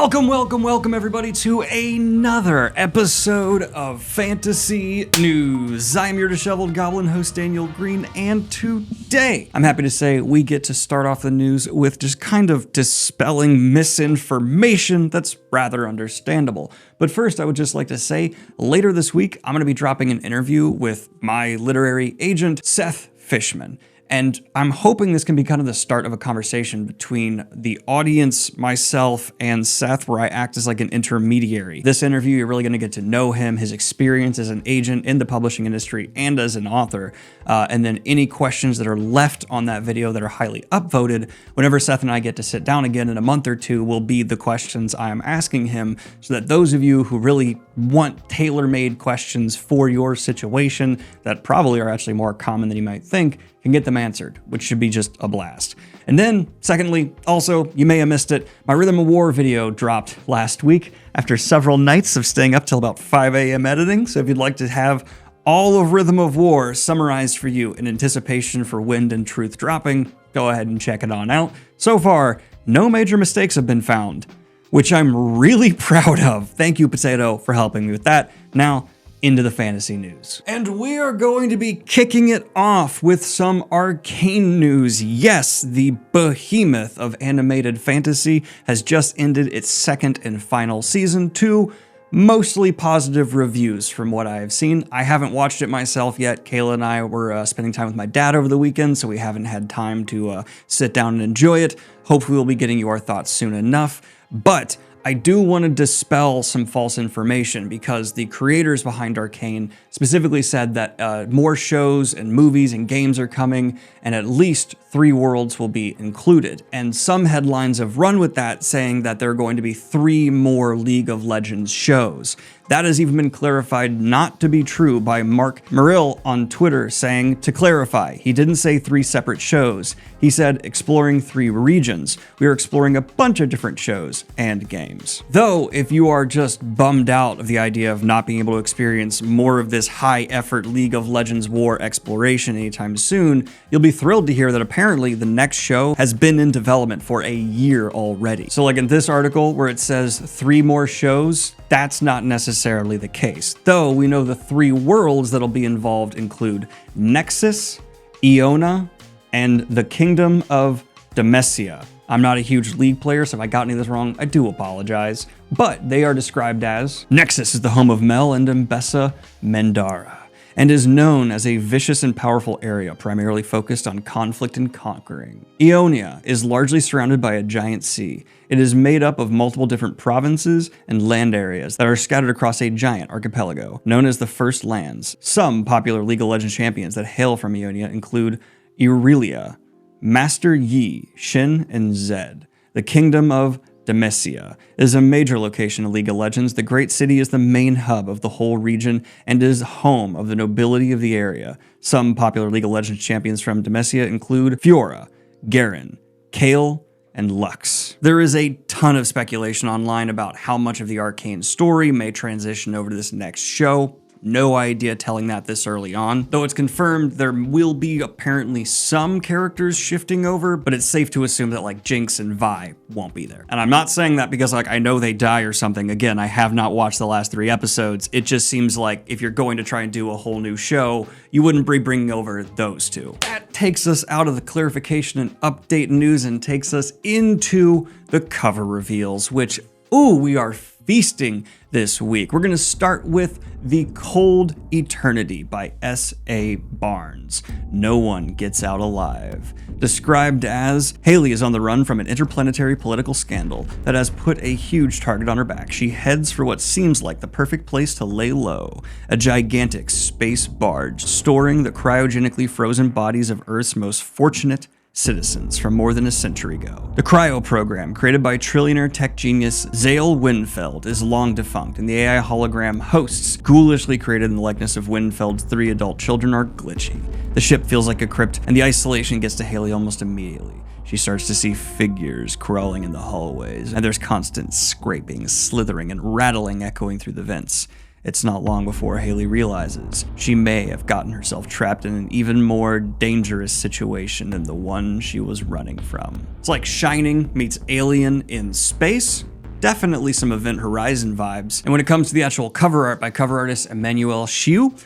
Welcome everybody to another episode of Fantasy News. I'm your disheveled goblin host Daniel Green, and today I'm happy to say we get to start off the news with just kind of dispelling misinformation that's rather understandable. But first, I would just like to say, later this week, I'm going to be dropping an interview with my literary agent, Seth Fishman. And I'm hoping this can be kind of the start of a conversation between the audience, myself, and Seth, where I act as like an intermediary. This interview, you're really going to get to know him, his experience as an agent in the publishing industry and as an author. And then any questions that are left on that video that are highly upvoted, whenever Seth and I get to sit down again in a month or two, will be the questions I am asking him, so that those of you who really want tailor-made questions for your situation that probably are actually more common than you might think, can get them answered, which should be just a blast. And then, secondly, also, you may have missed it, my Rhythm of War video dropped last week after several nights of staying up till about 5 a.m. editing. So if you'd like to have all of Rhythm of War summarized for you in anticipation for Wind and Truth dropping, go ahead and check it on out. So far, no major mistakes have been found, which I'm really proud of. Thank you, Potato, for helping me with that. Now, into the fantasy news. And we are going to be kicking it off with some Arcane news. Yes, the behemoth of animated fantasy has just ended its second and final season to mostly positive reviews from what I have seen. I haven't watched it myself yet. Kayla and I were spending time with my dad over the weekend, so we haven't had time to sit down and enjoy it. Hopefully we'll be getting you our thoughts soon enough. But I do want to dispel some false information, because the creators behind Arcane specifically said that more shows and movies and games are coming, and at least 3 worlds will be included. And some headlines have run with that, saying that there are going to be 3 more League of Legends shows. That has even been clarified not to be true by Mark Merrill on Twitter, saying, to clarify, he didn't say 3 separate shows. He said exploring 3 regions. We are exploring a bunch of different shows and games. Though, if you are just bummed out of the idea of not being able to experience more of this high-effort League of Legends War exploration anytime soon, you'll be thrilled to hear that apparently the next show has been in development for a year already. So like in this article where it says 3 more shows, that's not necessarily the case. Though we know the 3 worlds that'll be involved include Nexus, Iona, and the Kingdom of Demesia. I'm not a huge League player, so if I got any of this wrong, I do apologize. But they are described as: Nexus is the home of Mel and Mbessa Mendara, and is known as a vicious and powerful area primarily focused on conflict and conquering. Ionia is largely surrounded by a giant sea. It is made up of multiple different provinces and land areas that are scattered across a giant archipelago, known as the First Lands. Some popular League of Legends champions that hail from Ionia include Irelia, Master Yi, Shin, and Zed. The Kingdom of Demesia is a major location in League of Legends. The great city is the main hub of the whole region and is home of the nobility of the area. Some popular League of Legends champions from Demesia include Fiora, Garen, Kayle, and Lux. There is a ton of speculation online about how much of the Arcane story may transition over to this next show. No idea telling that this early on. Though it's confirmed there will be apparently some characters shifting over, but it's safe to assume that like Jinx and Vi won't be there. And I'm not saying that because like I know they die or something. Again, I have not watched the last 3 episodes. It just seems like if you're going to try and do a whole new show, you wouldn't be bringing over those 2. That takes us out of the clarification and update news and takes us into the cover reveals, which, ooh, we are feasting this week. We're going to start with The Cold Eternity by S.A. Barnes. No one gets out alive. Described as, Haley is on the run from an interplanetary political scandal that has put a huge target on her back. She heads for what seems like the perfect place to lay low, a gigantic space barge storing the cryogenically frozen bodies of Earth's most fortunate citizens from more than a century ago. The cryo program, created by trillionaire tech genius Zale Winfeld, is long defunct, and the AI hologram hosts, ghoulishly created in the likeness of Winfeld's 3 adult children, are glitchy. The ship feels like a crypt, and the isolation gets to Haley almost immediately. She starts to see figures crawling in the hallways, and there's constant scraping, slithering, and rattling echoing through the vents. It's not long before Haley realizes she may have gotten herself trapped in an even more dangerous situation than the one she was running from. It's like Shining meets Alien in space, definitely some Event Horizon vibes. And when it comes to the actual cover art by cover artist Emmanuel Schiu,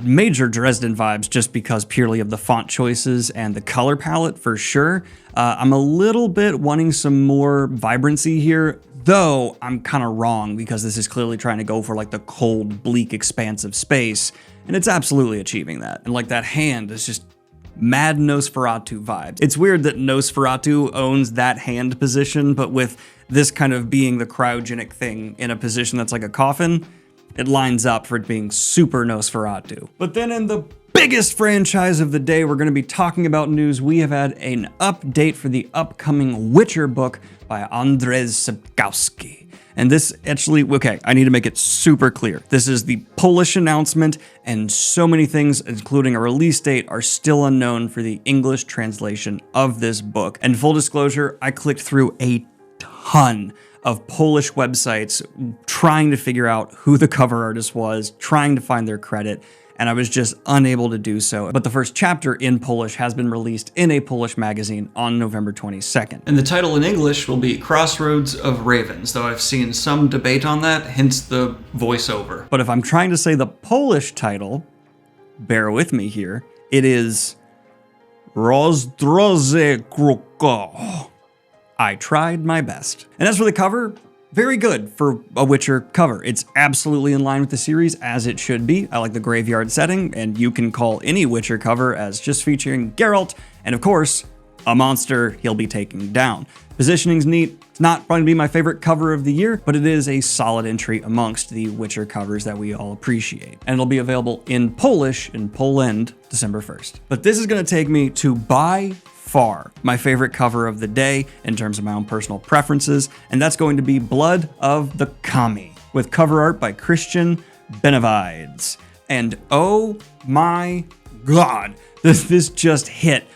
major Dresden vibes just because purely of the font choices and the color palette for sure. I'm a little bit wanting some more vibrancy here, though I'm kind of wrong because this is clearly trying to go for like the cold, bleak expanse of space, and it's absolutely achieving that. And like that hand is just mad Nosferatu vibes. It's weird that Nosferatu owns that hand position, but with this kind of being the cryogenic thing in a position that's like a coffin, it lines up for it being super Nosferatu. But then in the biggest franchise of the day, we're going to be talking about news. We have had an update for the upcoming Witcher book by Andrzej Sapkowski. And this actually, okay, I need to make it super clear. This is the Polish announcement, and so many things, including a release date, are still unknown for the English translation of this book. And full disclosure, I clicked through a ton of Polish websites trying to figure out who the cover artist was, trying to find their credit, and I was just unable to do so. But the first chapter in Polish has been released in a Polish magazine on November 22nd. And the title in English will be Crossroads of Ravens, though I've seen some debate on that, hence the voiceover. But if I'm trying to say the Polish title, bear with me here, it is Rozdroże Kruko. I tried my best. And as for the cover, very good for a Witcher cover. It's absolutely in line with the series, as it should be. I like the graveyard setting, and you can call any Witcher cover as just featuring Geralt, and of course, a monster he'll be taking down. Positioning's neat. It's not going to be my favorite cover of the year, but it is a solid entry amongst the Witcher covers that we all appreciate. And it'll be available in Polish in Poland December 1st. But this is going to take me to by far my favorite cover of the day in terms of my own personal preferences, and that's going to be Blood of the Kami, with cover art by Christian Benavides. And oh my god, this just hit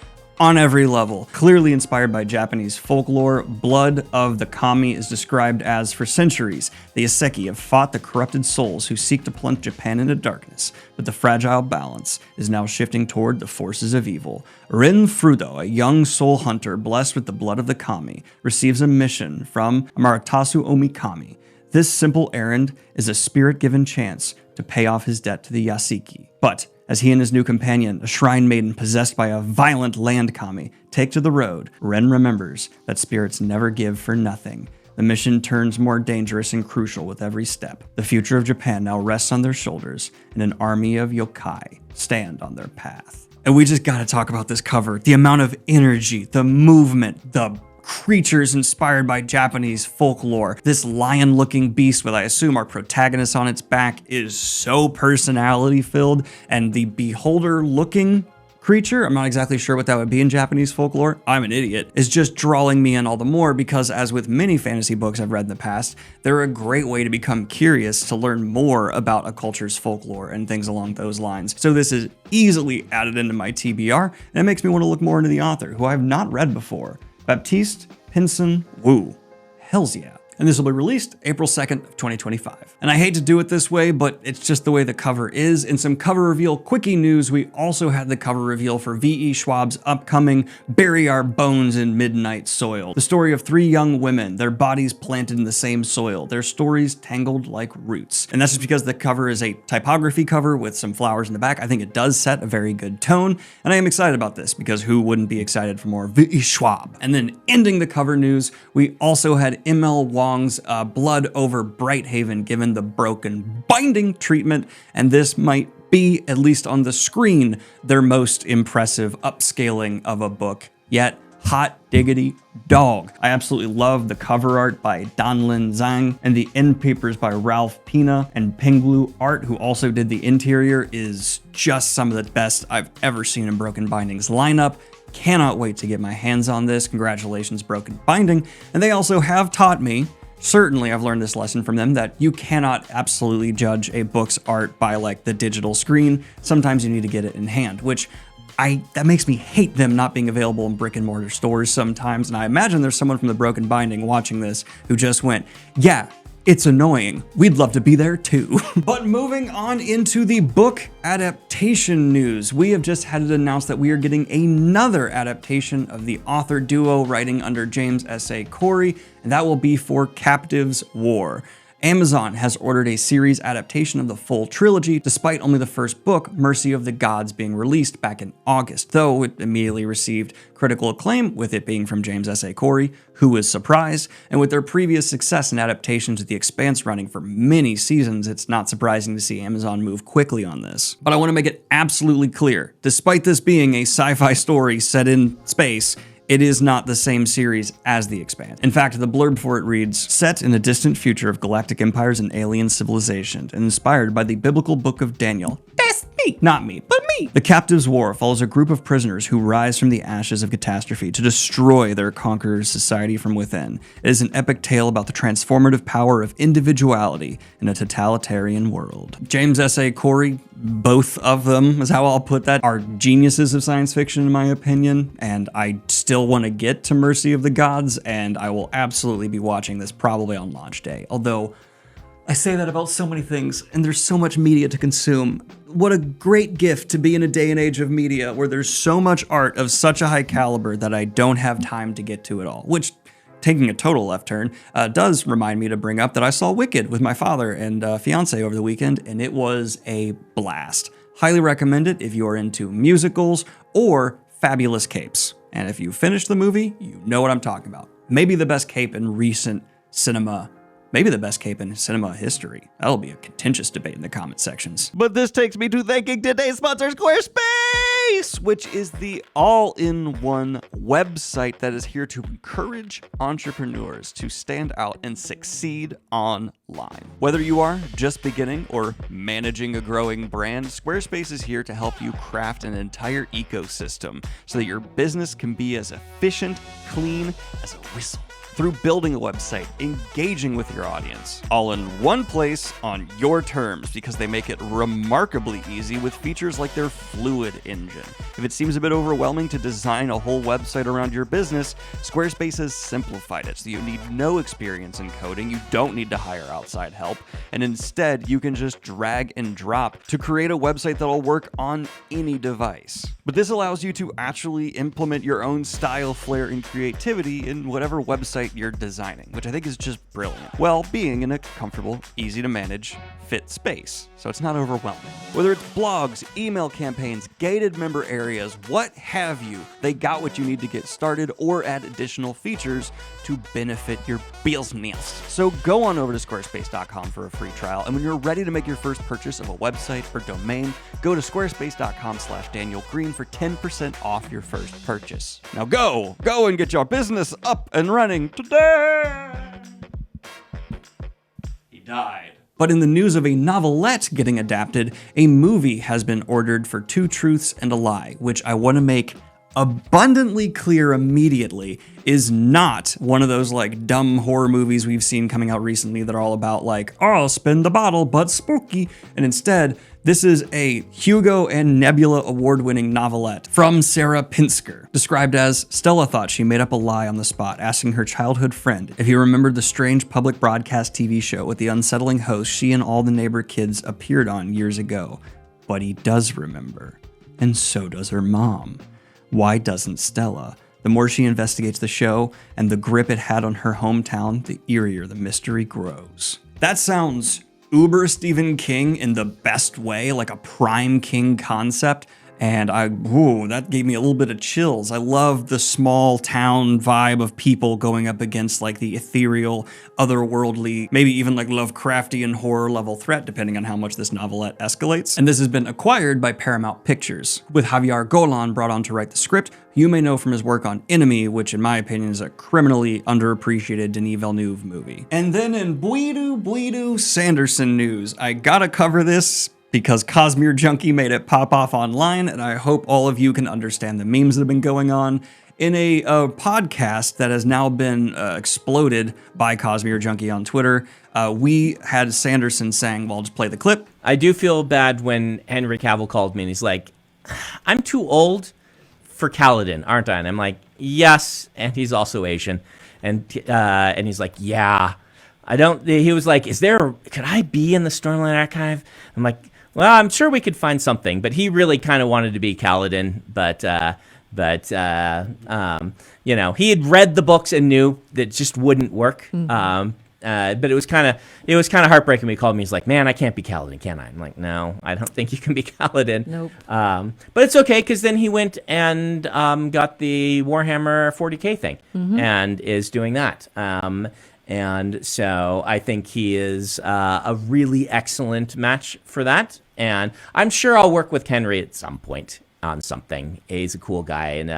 on every level. Clearly inspired by Japanese folklore, Blood of the Kami is described as, for centuries, the Iseki have fought the corrupted souls who seek to plunge Japan into darkness, but the fragile balance is now shifting toward the forces of evil. Rin Frudo, a young soul hunter blessed with the blood of the Kami, receives a mission from Amaterasu Omikami. This simple errand is a spirit-given chance to pay off his debt to the Yasiki. But as he and his new companion, a shrine maiden possessed by a violent land kami, take to the road, Ren remembers that spirits never give for nothing. The mission turns more dangerous and crucial with every step. The future of Japan now rests on their shoulders, and an army of yokai stand on their path. And we just gotta talk about this cover. The amount of energy, the movement, the creatures inspired by Japanese folklore. This lion-looking beast with, I assume, our protagonist on its back is so personality-filled, and the beholder-looking creature, I'm not exactly sure what that would be in Japanese folklore, I'm an idiot, is just drawing me in all the more because, as with many fantasy books I've read in the past, they're a great way to become curious to learn more about a culture's folklore and things along those lines. So this is easily added into my TBR, and it makes me want to look more into the author, who I have not read before. Baptiste Pinson Wu. Hells yeah. And this will be released April 2nd of 2025. And I hate to do it this way, but it's just the way the cover is. In some cover reveal quickie news, we also had the cover reveal for V.E. Schwab's upcoming Bury Our Bones in Midnight Soil. The story of three young women, their bodies planted in the same soil, their stories tangled like roots. And that's just because the cover is a typography cover with some flowers in the back. I think it does set a very good tone, and I am excited about this because who wouldn't be excited for more V.E. Schwab? And then ending the cover news, we also had M.L. Wong's Blood over Brighthaven given the broken binding treatment, and this might be, at least on the screen, their most impressive upscaling of a book yet. Hot diggity dog. I absolutely love the cover art by Danlin Zhang, and the end papers by Ralph Pina, and Pinglu Art, who also did the interior, is just some of the best I've ever seen in Broken Binding's lineup. Cannot wait to get my hands on this. Congratulations, Broken Binding. And they also have taught me, certainly I've learned this lesson from them, that you cannot absolutely judge a book's art by like the digital screen. Sometimes you need to get it in hand, which that makes me hate them not being available in brick and mortar stores sometimes. And I imagine there's someone from the Broken Binding watching this who just went, yeah, It's annoying. We'd love to be there too. But moving on into the book adaptation news, we have just had it announced that we are getting another adaptation of the author duo writing under James S.A. Corey, and that will be for Captives War. Amazon has ordered a series adaptation of the full trilogy, despite only the first book, Mercy of the Gods, being released back in August, though it immediately received critical acclaim, with it being from James S.A. Corey, who was surprised, and with their previous success in adaptations of The Expanse running for many seasons, it's not surprising to see Amazon move quickly on this. But I want to make it absolutely clear, despite this being a sci-fi story set in space, it is not the same series as The Expanse. In fact, the blurb for it reads, set in a distant future of galactic empires and alien civilization, and inspired by the biblical book of Daniel. That's me, not me, but me. The Captives' War follows a group of prisoners who rise from the ashes of catastrophe to destroy their conqueror's society from within. It is an epic tale about the transformative power of individuality in a totalitarian world. James S.A. Corey, both of them is how I'll put that, are geniuses of science fiction in my opinion, and I still want to get to Mercy of the Gods, and I will absolutely be watching this probably on launch day. Although, I say that about so many things, and there's so much media to consume. What a great gift to be in a day and age of media where there's so much art of such a high caliber that I don't have time to get to it all, which, taking a total left turn, does remind me to bring up that I saw Wicked with my father and fiance over the weekend, and it was a blast. Highly recommend it if you are into musicals or fabulous capes. And if you finish the movie, you know what I'm talking about. Maybe the best cape in recent cinema. Maybe the best cape in cinema history. That'll be a contentious debate in the comment sections. But this takes me to thanking today's sponsor, Squarespace, which is the all-in-one website that is here to encourage entrepreneurs to stand out and succeed online. Whether you are just beginning or managing a growing brand, Squarespace is here to help you craft an entire ecosystem so that your business can be as efficient, clean as a whistle. Through building a website, engaging with your audience, all in one place on your terms, because they make it remarkably easy with features like their Fluid engine. If it seems a bit overwhelming to design a whole website around your business, Squarespace has simplified it so you need no experience in coding, you don't need to hire outside help, and instead you can just drag and drop to create a website that'll work on any device. But this allows you to actually implement your own style, flair, and creativity in whatever website you're designing, which I think is just brilliant, while being in a comfortable, easy to manage, fit space, so it's not overwhelming. Whether it's blogs, email campaigns, gated member areas, what have you, they got what you need to get started or add additional features to benefit your business. So go on over to squarespace.com for a free trial, and when you're ready to make your first purchase of a website or domain, go to squarespace.com/Daniel Green for 10% off your first purchase. Now go and get your business up and running today. He died. But in the news of a novelette getting adapted, a movie has been ordered for Two Truths and a Lie, which I want to make abundantly clear immediately is not one of those like dumb horror movies we've seen coming out recently that are all about like, oh, spin the bottle, but spooky. And instead, this is a Hugo and Nebula award-winning novelette from Sarah Pinsker, described as, Stella thought she made up a lie on the spot, asking her childhood friend if he remembered the strange public broadcast TV show with the unsettling host she and all the neighbor kids appeared on years ago. But he does remember, and so does her mom. Why doesn't Stella? The more she investigates the show and the grip it had on her hometown, the eerier the mystery grows. That sounds uber Stephen King in the best way, like a prime King concept. And that gave me a little bit of chills. I love the small town vibe of people going up against like the ethereal, otherworldly, maybe even like Lovecraftian horror level threat, depending on how much this novelette escalates. And this has been acquired by Paramount Pictures, with Javier Golan brought on to write the script. You may know from his work on Enemy, which in my opinion is a criminally underappreciated Denis Villeneuve movie. And then in Bleedu Sanderson news, I gotta cover this because Cosmere Junkie made it pop off online, and I hope all of you can understand the memes that have been going on. In a podcast that has now been exploded by Cosmere Junkie on Twitter, we had Sanderson saying, well, I'll just play the clip. I do feel bad when Henry Cavill called me and he's like, I'm too old for Kaladin, aren't I? And I'm like, yes, and he's also Asian. And he's like, yeah, He was like, could I be in the Stormlight Archive? I'm like, well, I'm sure we could find something. But he really kind of wanted to be Kaladin. But he had read the books and knew that it just wouldn't work. But it was kind of heartbreaking when he called me. He's like, man, I can't be Kaladin, can I? I'm like, no, I don't think you can be Kaladin. Nope. But it's okay, because then he went and got the Warhammer 40K thing and is doing that. And so I think he is a really excellent match for that. And I'm sure I'll work with Henry at some point on something. He's a cool guy and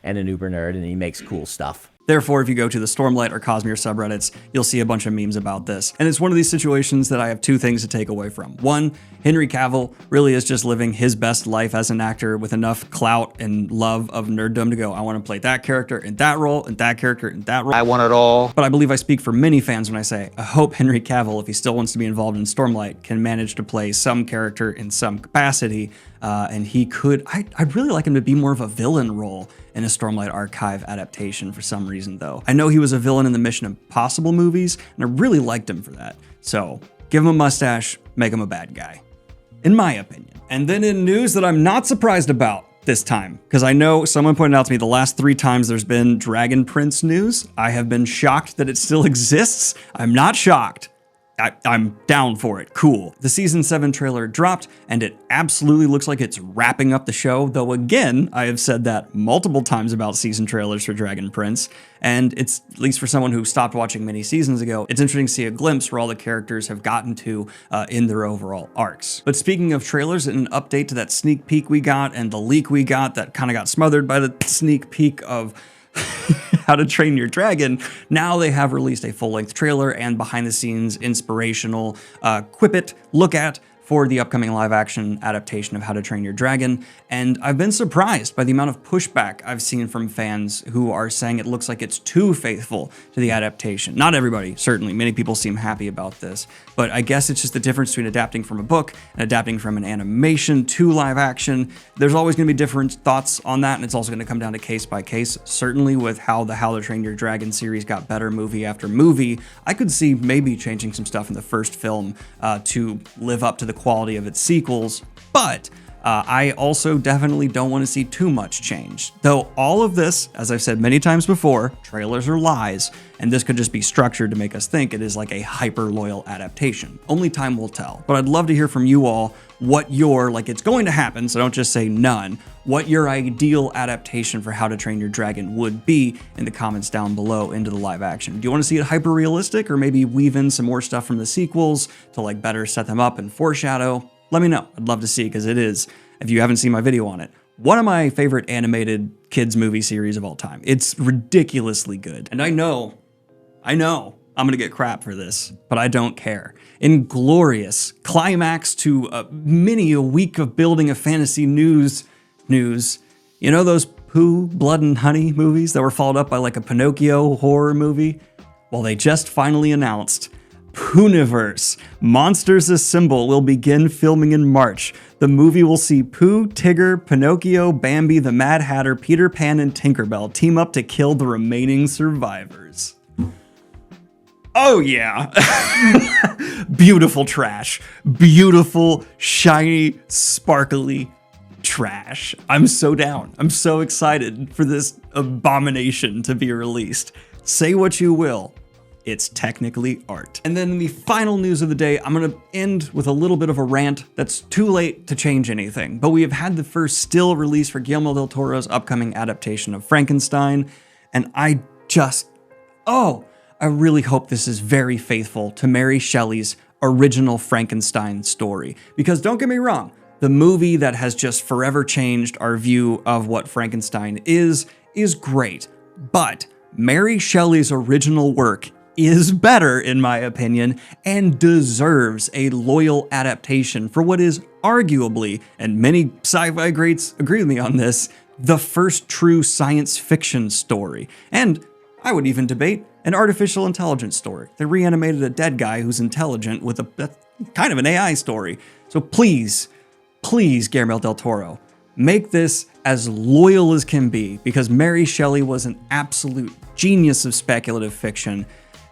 an uber nerd, and he makes cool stuff. Therefore, if you go to the Stormlight or Cosmere subreddits, you'll see a bunch of memes about this. And it's one of these situations that I have two things to take away from. One, Henry Cavill really is just living his best life as an actor with enough clout and love of nerddom to go, I want to play that character in that role, and that character in that role. I want it all. But I believe I speak for many fans when I say, I hope Henry Cavill, if he still wants to be involved in Stormlight, can manage to play some character in some capacity. And he could, I'd really like him to be more of a villain role in a Stormlight Archive adaptation for some reason, though. I know he was a villain in the Mission Impossible movies, and I really liked him for that. So give him a mustache, make him a bad guy, in my opinion. And then in news that I'm not surprised about this time, because I know someone pointed out to me the last 3 times there's been Dragon Prince news, I have been shocked that it still exists. I'm not shocked. I'm down for it. Cool. The season 7 trailer dropped, and it absolutely looks like it's wrapping up the show, though again, I have said that multiple times about season trailers for Dragon Prince, and it's, at least for someone who stopped watching many seasons ago, it's interesting to see a glimpse where all the characters have gotten to in their overall arcs. But speaking of trailers, an update to that sneak peek we got, and the leak we got that kind of got smothered by the sneak peek of How to Train Your Dragon, now they have released a full-length trailer and behind-the-scenes inspirational quippet look at for the upcoming live-action adaptation of How to Train Your Dragon, and I've been surprised by the amount of pushback I've seen from fans who are saying it looks like it's too faithful to the adaptation. Not everybody, certainly. Many people seem happy about this, but I guess it's just the difference between adapting from a book and adapting from an animation to live-action. There's always going to be different thoughts on that, and it's also going to come down to case by case. Certainly with how the How to Train Your Dragon series got better movie after movie, I could see maybe changing some stuff in the first film to live up to the quality of its sequels, but I also definitely don't want to see too much change. Though all of this, as I've said many times before, trailers are lies, and this could just be structured to make us think it is like a hyper-loyal adaptation. Only time will tell. But I'd love to hear from you all what your, like it's going to happen, so don't just say none, what your ideal adaptation for How to Train Your Dragon would be in the comments down below into the live action. Do you want to see it hyper-realistic, or maybe weave in some more stuff from the sequels to like better set them up and foreshadow? Let me know. I'd love to see, because it is, if you haven't seen my video on it, one of my favorite animated kids movie series of all time. It's ridiculously good. And I know I'm gonna get crap for this, but I don't care. Inglorious climax to a week of building of fantasy news. You know those Pooh, Blood and Honey movies that were followed up by like a Pinocchio horror movie? Well, they just finally announced Poohniverse, Monsters Assemble will begin filming in March. The movie will see Pooh, Tigger, Pinocchio, Bambi, the Mad Hatter, Peter Pan, and Tinkerbell team up to kill the remaining survivors. Oh yeah. Beautiful trash. Beautiful, shiny, sparkly trash. I'm so down. I'm so excited for this abomination to be released. Say what you will. It's technically art. And then in the final news of the day, I'm gonna end with a little bit of a rant that's too late to change anything, but we have had the first still release for Guillermo del Toro's upcoming adaptation of Frankenstein, and I really hope this is very faithful to Mary Shelley's original Frankenstein story. Because don't get me wrong, the movie that has just forever changed our view of what Frankenstein is great, but Mary Shelley's original work is better, in my opinion, and deserves a loyal adaptation for what is arguably, and many sci-fi greats agree with me on this, the first true science fiction story. And I would even debate an artificial intelligence story. They reanimated a dead guy who's intelligent with a kind of an AI story. So please, Guillermo del Toro, make this as loyal as can be, because Mary Shelley was an absolute genius of speculative fiction.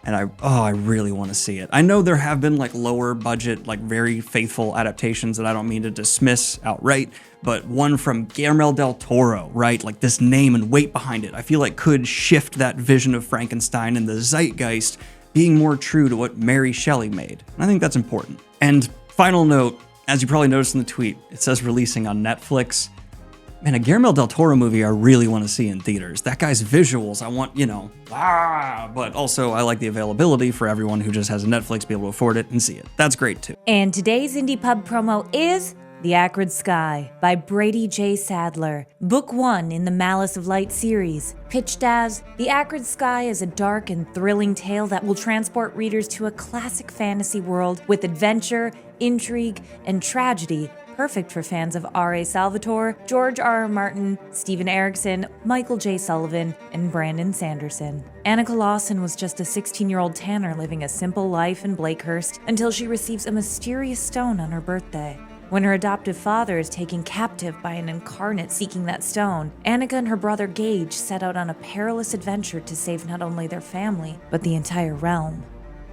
and I really want to see it. I know there have been like lower budget, like very faithful adaptations that I don't mean to dismiss outright, but one from Guillermo del Toro, right? Like this name and weight behind it, I feel like could shift that vision of Frankenstein and the zeitgeist being more true to what Mary Shelley made. And I think that's important. And final note, as you probably noticed in the tweet, it says releasing on Netflix. Man, a Guillermo del Toro movie I really want to see in theaters. That guy's visuals, I want, but also I like the availability for everyone who just has a Netflix to be able to afford it and see it. That's great too. And today's Indie Pub promo is The Acrid Sky by Brady J. Sadler, Book 1 in the Malice of Light series. Pitched as, The Acrid Sky is a dark and thrilling tale that will transport readers to a classic fantasy world with adventure, intrigue, and tragedy, perfect for fans of R.A. Salvatore, George R.R. Martin, Stephen Erickson, Michael J. Sullivan, and Brandon Sanderson. Annika Lawson was just a 16-year-old tanner living a simple life in Blakehurst until she receives a mysterious stone on her birthday. When her adoptive father is taken captive by an incarnate seeking that stone, Annika and her brother Gage set out on a perilous adventure to save not only their family, but the entire realm.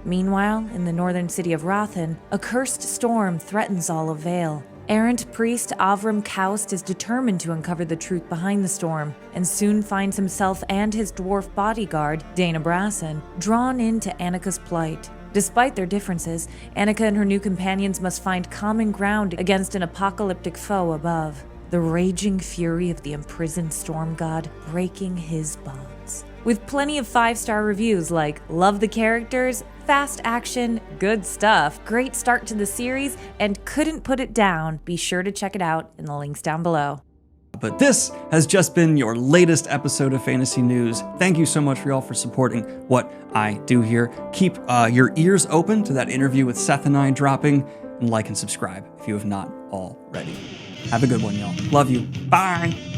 Meanwhile, in the northern city of Rothan, a cursed storm threatens all of Vale. Errant priest Avram Kaust is determined to uncover the truth behind the storm, and soon finds himself and his dwarf bodyguard, Dana Brasson, drawn into Annika's plight. Despite their differences, Annika and her new companions must find common ground against an apocalyptic foe above, the raging fury of the imprisoned storm god breaking his bonds. With plenty of 5-star reviews like, love the characters, fast action, good stuff, great start to the series, and couldn't put it down, be sure to check it out in the links down below. But this has just been your latest episode of Fantasy News. Thank you so much for y'all for supporting what I do here. Keep your ears open to that interview with Seth and I dropping, and like and subscribe if you have not already. Have a good one, y'all. Love you. Bye.